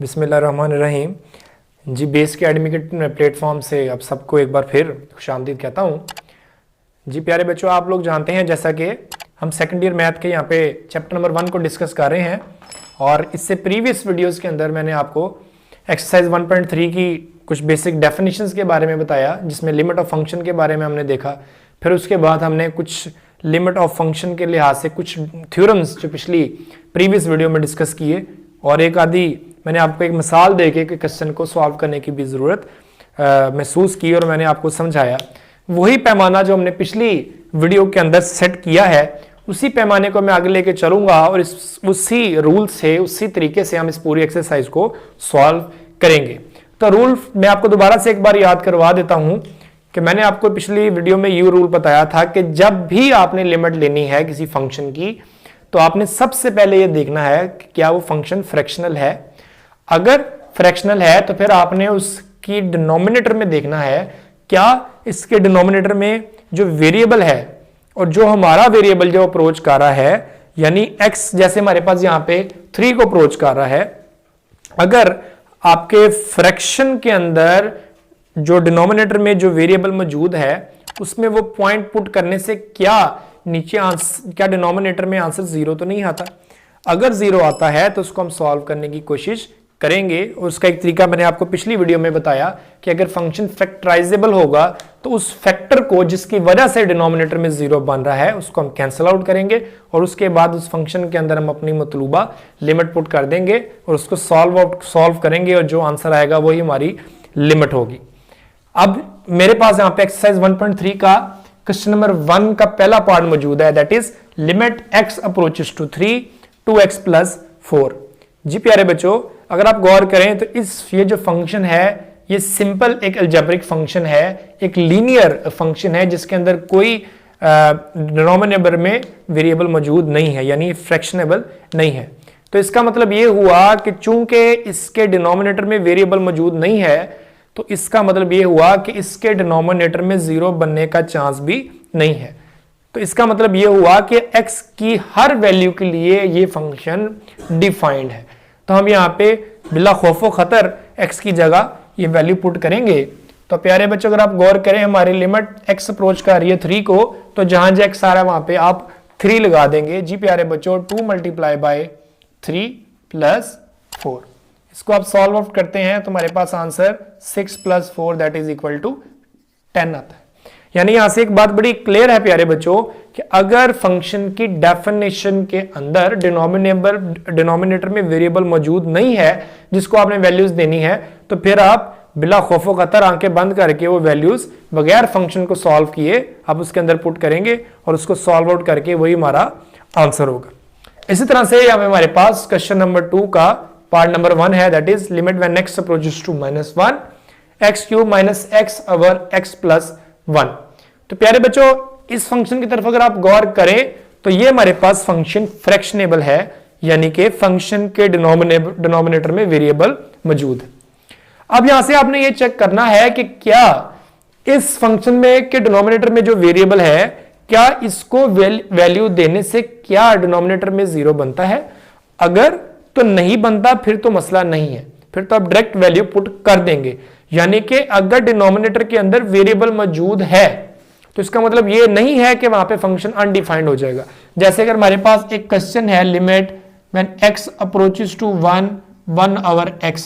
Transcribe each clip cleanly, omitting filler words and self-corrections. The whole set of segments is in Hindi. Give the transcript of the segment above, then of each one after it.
बिस्मिल्लाहिर्रहमानिर्रहीम। जी बेस एकेडमी के प्लेटफॉर्म से आप सबको एक बार फिर खुशामदीद कहता हूँ। जी प्यारे बच्चों, आप लोग जानते हैं जैसा कि हम सेकंड ईयर मैथ के यहाँ पे चैप्टर नंबर 1 को डिस्कस कर रहे हैं और इससे प्रीवियस वीडियोस के अंदर मैंने आपको एक्सरसाइज 1.3 की कुछ बेसिक डेफिनेशंस के बारे में बताया, जिसमें लिमिट ऑफ फंक्शन के बारे में हमने देखा। फिर उसके बाद हमने कुछ लिमिट ऑफ फंक्शन के लिहाज से कुछ थ्योरम्स जो पिछली प्रीवियस वीडियो में डिस्कस किए और एक आदि मैंने आपको एक मिसाल देके कि क्वेश्चन को सॉल्व करने की भी ज़रूरत महसूस की और मैंने आपको समझाया। वही पैमाना जो हमने पिछली वीडियो के अंदर सेट किया है उसी पैमाने को मैं आगे लेके चलूंगा और उसी रूल से उसी तरीके से हम इस पूरी एक्सरसाइज को सॉल्व करेंगे। तो रूल मैं आपको दोबारा से एक बार याद करवा देता हूं कि मैंने आपको पिछली वीडियो में ये रूल बताया था कि जब भी आपने लिमिट लेनी है किसी फंक्शन की तो आपने सबसे पहले ये देखना है कि क्या वो फंक्शन फ्रैक्शनल है। अगर फ्रैक्शनल है तो फिर आपने उसकी डिनोमिनेटर में देखना है क्या इसके डिनोमिनेटर में जो वेरिएबल है और जो हमारा वेरिएबल जो अप्रोच कर रहा है यानी x, जैसे हमारे पास यहां पे 3 को अप्रोच कर रहा है, अगर आपके फ्रैक्शन के अंदर जो डिनोमिनेटर में जो वेरिएबल मौजूद है उसमें वो पॉइंट पुट करने से क्या नीचे क्या डिनोमिनेटर में आंसर 0 तो नहीं आता। अगर 0 आता है तो उसको हम सॉल्व करने की कोशिश करेंगे और उसका एक तरीका मैंने आपको पिछली वीडियो में बताया कि अगर फंक्शन फैक्टराइजेबल होगा तो उस फैक्टर को जिसकी वजह से डिनोमिनेटर में 0 बन रहा है उसको हम कैंसिल आउट करेंगे और उसके बाद उस फंक्शन के अंदर हम अपनी मतलूबा लिमिट पुट कर देंगे और उसको सॉल्व करेंगे और जो आंसर आएगा वही हमारी लिमिट होगी। अब मेरे पास यहाँ पे एक्सरसाइज 1.3 का क्वेश्चन नंबर 1 का पहला पार्ट मौजूद है, that is limit x approaches to 3 2x + 4। जी प्यारे बच्चों, अगर आप गौर करें तो ये जो फंक्शन है ये सिंपल एक अलजेब्रिक फंक्शन है, एक लीनियर फंक्शन है जिसके अंदर कोई डिनोमिनेटर में वेरिएबल मौजूद नहीं है यानी फ्रैक्शनेबल नहीं है। तो इसका मतलब ये हुआ कि चूंकि इसके डिनोमिनेटर में वेरिएबल मौजूद नहीं है तो इसका मतलब ये हुआ कि इसके डिनोमिनेटर में 0 बनने का चांस भी नहीं है। तो इसका मतलब ये हुआ कि x की हर वैल्यू के लिए ये फंक्शन डिफाइंड है। तो हम यहाँ पे बिला खौफो खतर x की जगह ये वैल्यू पुट करेंगे। तो प्यारे बच्चों, अगर आप गौर करें हमारी लिमिट x अप्रोच कर रही है 3 को, तो जहां जो x आ रहा है वहां पे आप 3 लगा देंगे। जी प्यारे बच्चों, 2 × 3 + 4 इसको आप सॉल्व आउट करते हैं तो हमारे पास answer 6 + 4 that is equal to 10 आता है। यानी यहां से एक बात बड़ी क्लियर है प्यारे बच्चों कि अगर फंक्शन की डेफिनेशन के अंदर डिनोमिनेटर में वेरिएबल मौजूद नहीं है जिसको आपने वैल्यूज देनी है तो फिर आप बिला खौफो खतर आंखें बंद करके वो वैल्यूज बगैर फंक्शन को सॉल्व किए आप उसके अंदर पुट करेंगे और उसको सॉल्व आउट करके वही हमारा आंसर होगा। इसी तरह से यहाँ पे हमारे पास क्वेश्चन नंबर 2 का पार्ट नंबर 1 है, that is limit when x approaches to -1 x³ - x over x + 1। तो प्यारे बच्चों, इस फंक्शन की तरफ अगर आप गौर करें तो ये हमारे पास फंक्शन फ्रैक्शनेबल है यानी कि फंक्शन के डिनोमिनेटर में वेरिएबल मौजूद है। अब यहां से आपने ये चेक करना है कि क्या इस फंक्शन में के डिनोमिनेटर में जो वेरिएबल है क्या इसको वैल्यू देने से क्या डिनोमिनेटर में 0 बनता है। अगर तो नहीं बनता फिर तो मसला नहीं है, फिर तो आप डायरेक्ट वैल्यू पुट कर देंगे। यानी कि अगर डिनोमिनेटर के अंदर वेरिएबल मौजूद है तो इसका मतलब ये नहीं है कि वहां पे फंक्शन अनडिफाइंड हो जाएगा। जैसे अगर हमारे पास एक क्वेश्चन है limit when x approaches to 1 over x,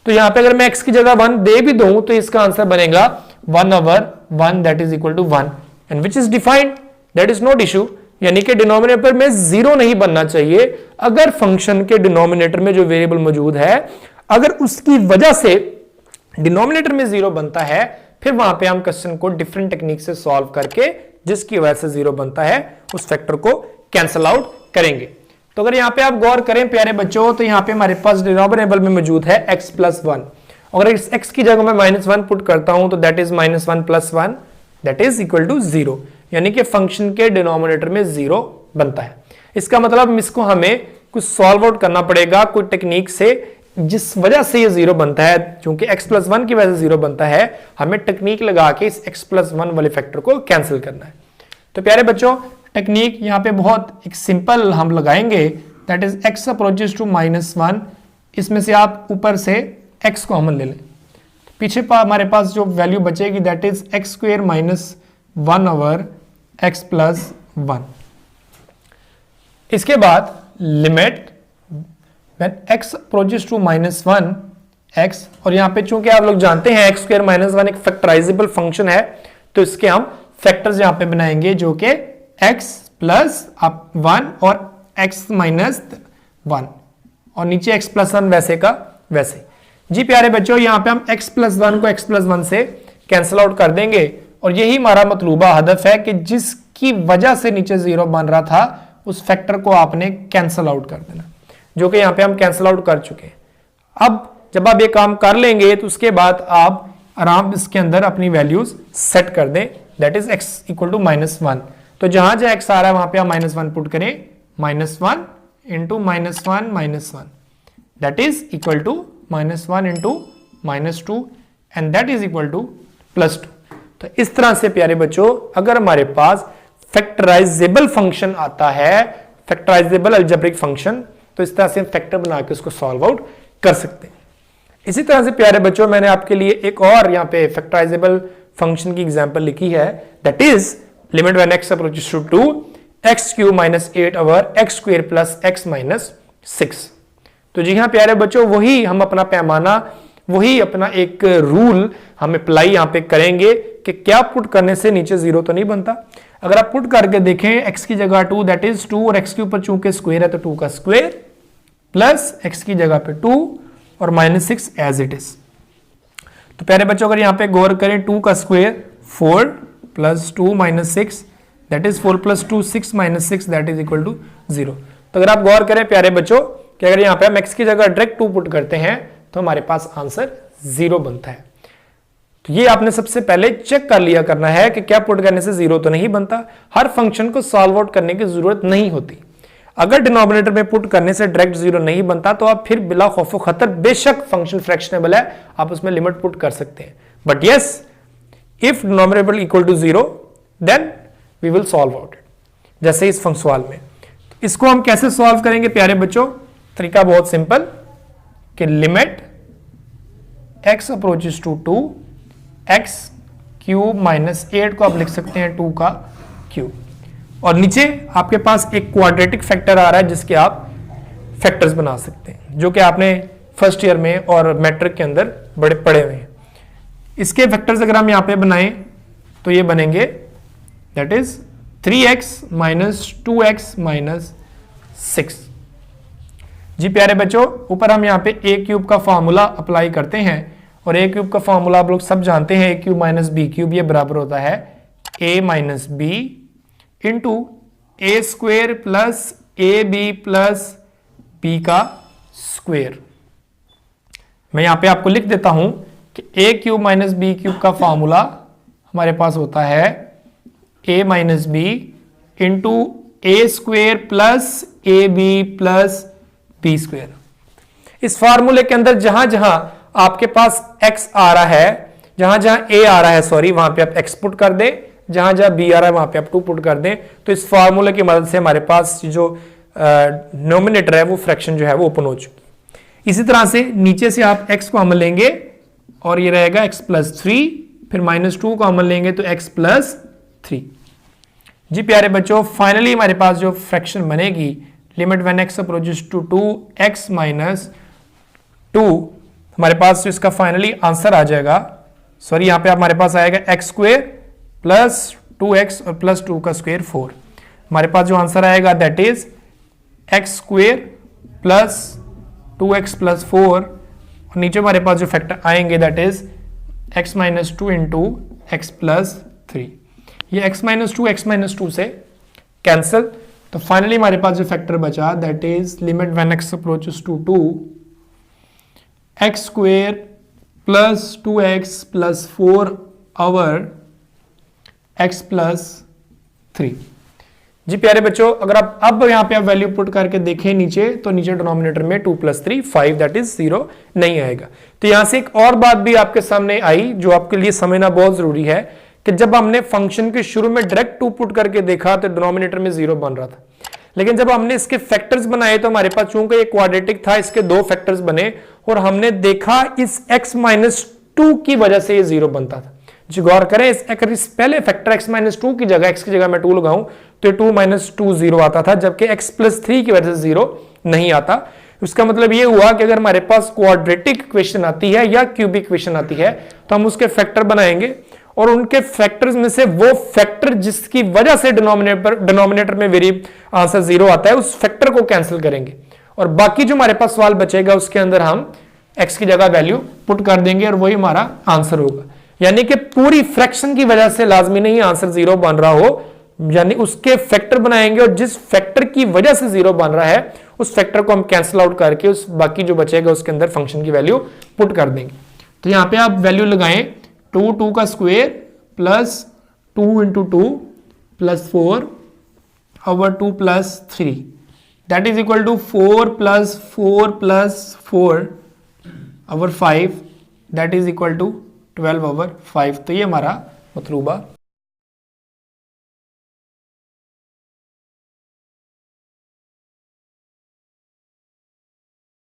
तो यहां पे अगर मैं x की जगह 1 दे भी दूं तो इसका आंसर बनेगा 1 over 1 that is equal to 1 and which is defined, that is not issue. यानी कि डिनोमिनेटर में 0 नहीं बनना चाहिए। अगर फंक्शन के डिनोमिनेटर में जो वेरिएबल मौजूद है अगर उसकी वजह से डिनोमिनेटर में 0 बनता है फिर वहां पे हम क्वेश्चन को डिफरेंट टेक्निक से सॉल्व करके जिसकी वजह से 0 बनता है उस फैक्टर को कैंसिल आउट करेंगे। तो अगर यहां पे आप गौर करें प्यारे बच्चों तो यहां पे हमारे पास डिनोमिनेटर में मौजूद है x + 1। अगर इस x की जगह मैं -1 पुट करता हूं तो that is -1 + 1 that is equal to 0 यानी कि फंक्शन के डिनोमिनेटर में 0 बनता है। इसका मतलब इसको हमें कुछ सॉल्व आउट करना पड़ेगा कोई टेक्निक से जिस वजह से ये 0 बनता है। क्योंकि x + 1 की वजह से 0 बनता है हमें टेक्निक लगा के इस x + 1 वाले फैक्टर को कैंसिल करना है। तो प्यारे बच्चों, टेक्निक यहाँ पे बहुत एक सिंपल हम लगाएंगे, that is x approaches to -1 इसमें से आप ऊपर से x कॉमन ले लें, पीछे हमारे पास जो वैल्यू बचेगी that is x square minus 1 over x plus 1। इसके बाद limit when x approaches to -1 x, और यहां पे चूंकि आप लोग जानते हैं एक्स स्क्वायर माइनस 1 एक फैक्टराइजेबल फंक्शन है, तो इसके हम फैक्टर्स यहां पे बनाएंगे जो कि x प्लस 1 और x माइनस 1 और नीचे x प्लस 1 वैसे का वैसे। जी प्यारे बच्चों, यहां पे हम x प्लस 1 को x प्लस 1 से कैंसिल आउट कर देंगे और यही हमारा मतलूबा हदफ है कि जिसकी वजह से नीचे 0 बन रहा था उस फैक्टर को आपने कैंसिल आउट कर देना, जो कि यहां पे हम कैंसिल आउट कर चुके हैं। अब जब आप ये काम कर लेंगे तो उसके बाद आप आराम इसके अंदर अपनी वैल्यूज सेट कर दें, that is x equal to -1। तो जहां जहां x आ रहा है वहां पे आप -1 पुट करें, -1 into -1 that is equal to -1 into -2 and that is equal to +2। तो इस तरह से प्यारे बच्चों अगर हमारे पास फैक्टराइजेबल फंक्शन आता है, फैक्टराइजेबल अलजेब्रिक फंक्शन, तो इस तरह से फैक्टर बना के उसको सॉल्व आउट कर सकते हैं। इसी तरह से प्यारे बच्चों मैंने आपके लिए एक और यहाँ पे फैक्टराइजेबल फंक्शन की एग्जांपल लिखी है, that is limit when x approaches to x³ minus 8 over x² plus x minus 6। तो जी हाँ प्यारे बच्चों, वही हम अपना पैमाना, वही अपना एक रूल हम अप्लाई यहाँ पे करेंगे कि क्या पुट करने से नीचे 0 तो नहीं बनता। अगर आप पुट करके देखें x की जगह 2 दैट इज 2 और x के ऊपर चूंकि स्क्वायर है तो 2 का स्क्वायर प्लस x की जगह पे 2 और -6 एज इट इज। तो प्यारे बच्चों अगर यहाँ पे गौर करें 2 का square 4 plus 2 -6 that is 4 plus 2 6 -6 that is equal to 0। तो अगर आप गौर करें प्यारे बच्चों कि अगर यहाँ पे हम x की जगह डायरेक्ट 2 पुट करते हैं तो हमारे पास आंसर 0 बनता है। तो ये आपने सबसे पहले चेक कर लिया करना है कि क्या पुट करने से 0 तो नहीं बनता। हर फंक्शन को सॉल्व आउट करने की जरूरत नहीं होती। अगर डिनोमिनेटर में पुट करने से डायरेक्ट 0 नहीं बनता तो आप फिर बिला खौफ खतर, बेशक फंक्शन फ्रैक्शनेबल है, आप उसमें लिमिट पुट कर सकते हैं, but yes if denominator equal to 0 then we will solve out it, जैसे इस सवाल में। तो इसको हम कैसे सॉल्व करेंगे प्यारे बच्चों? तरीका बहुत सिंपल कि limit x approaches to 2 x³ minus 8 को आप लिख सकते हैं 2 का क्यूब, और नीचे आपके पास एक क्वाड्रेटिक फैक्टर आ रहा है जिसके आप फैक्टर्स बना सकते हैं, जो कि आपने फर्स्ट ईयर में और मैट्रिक के अंदर बड़े पढ़े हुए हैं। इसके फैक्टर्स अगर हम यहाँ पे बनाएं तो ये बनेंगे that is 3x minus 2x minus 6। जी प्यारे बच्चों, ऊपर हम यहाँ पे a³ का फॉर्मूला अप्लाई करते हैं और a³ का फॉर्मूला आप लोग सब जानते हैं, a³ माइनस b³ ये बराबर होता है a minus b into A square plus A B plus B का स्क्वेयर। मैं यहां पे आपको लिख देता हूं कि a³ माइनस b³ का फॉर्मूला हमारे पास होता है a minus B into A square plus A B plus B square. इस फॉर्मूले के अंदर जहां जहां आपके पास x आ रहा है, जहां जहां a आ रहा है सॉरी, वहां पे आप x पुट कर दें, जहां जहां b आ रहा है वहां पे आप 2 पुट कर दें। तो इस फार्मूले की मदद से हमारे पास जो नोमिनेटर है वो फ्रैक्शन जो है वो ओपन हो चुकी। इसी तरह से नीचे से आप x को कॉमन लेंगे और ये रहेगा x प्लस 3, फिर -2 कॉमन लेंगे तो x प्लस 3। जी प्यारे बच्चों, फाइनली हमारे पास जो फ्रैक्शन बनेगी limit when x approaches to 2x minus 2, हमारे पास जो इसका फाइनली आंसर आ जाएगा, सॉरी यहाँ पे हमारे पास आएगा x² प्लस 2x और प्लस 2 का स्क्वायर 4। हमारे पास जो आंसर आएगा that is x² plus 2x plus 4 और नीचे हमारे पास जो फैक्टर आएंगे that is x minus 2 into x plus 3। ये x माइनस 2 से कैंसिल, तो फाइनली हमारे पास जो फैक्टर बचा that is limit when x approaches to 2 x² plus 2x plus 4 over x plus 3। जी प्यारे बच्चों, अगर आप अब यहां पे आप वैल्यू पुट करके देखें नीचे, तो नीचे डिनोमिनेटर में 2 प्लस 3 5 दैट इज 0 नहीं आएगा। तो यहां से एक और बात भी आपके सामने आई जो आपके लिए समझना बहुत जरूरी है कि जब हमने फंक्शन के शुरू में डायरेक्ट 2 पुट करके देखा तो डिनोमिनेटर में 0 बन रहा था, लेकिन जब हमने इसके फैक्टर्स बनाए तो हमारे पास चूंकि ये क्वाड्रेटिक था, इसके 2 फैक्टर्स बने और हमने देखा इस x-2 की वजह से ये 0 बनता था। जी गौर करें, अगर इस पहले फैक्टर x-2 की जगह, x की जगह मैं 2 लगाऊं तो 2 - 2 0 आता था, जबकि x+3 की वजह से 0 नहीं आता। उसका मतलब ये हुआ कि अगर हमारे पास क्वाड्रेटिक इक्वेशन आती है या क्यूबिक इक्वेशन आती है तो हम उसके फैक्टर बनाएंगे और उनके फैक्टर्स में से वो फैक्टर जिसकी वजह से डिनोमिनेटर में वेरी आंसर 0 आता है उस फैक्टर को कैंसिल करेंगे और बाकी जो हमारे पास सवाल बचेगा उसके अंदर हम x की जगह वैल्यू पुट कर देंगे और वही हमारा आंसर होगा। यानी कि पूरी फ्रैक्शन की वजह से लाजमी नहीं आंसर 0 बन रहा हो, यानी उसके फैक्टर बनाएंगे और जिस फैक्टर की वजह से 0 बन रहा है उस फैक्टर को हम कैंसिल आउट करके उस बाकी जो बचेगा उसके अंदर फंक्शन की वैल्यू पुट कर देंगे। तो यहां पे आप वैल्यू लगाएं 2 का square plus 2 × 2 plus 4 over 2 + 3 that is equal to 4 + 4 + 4 over 5 that is equal to 12 over 5। तो ये हमारा मतलूबा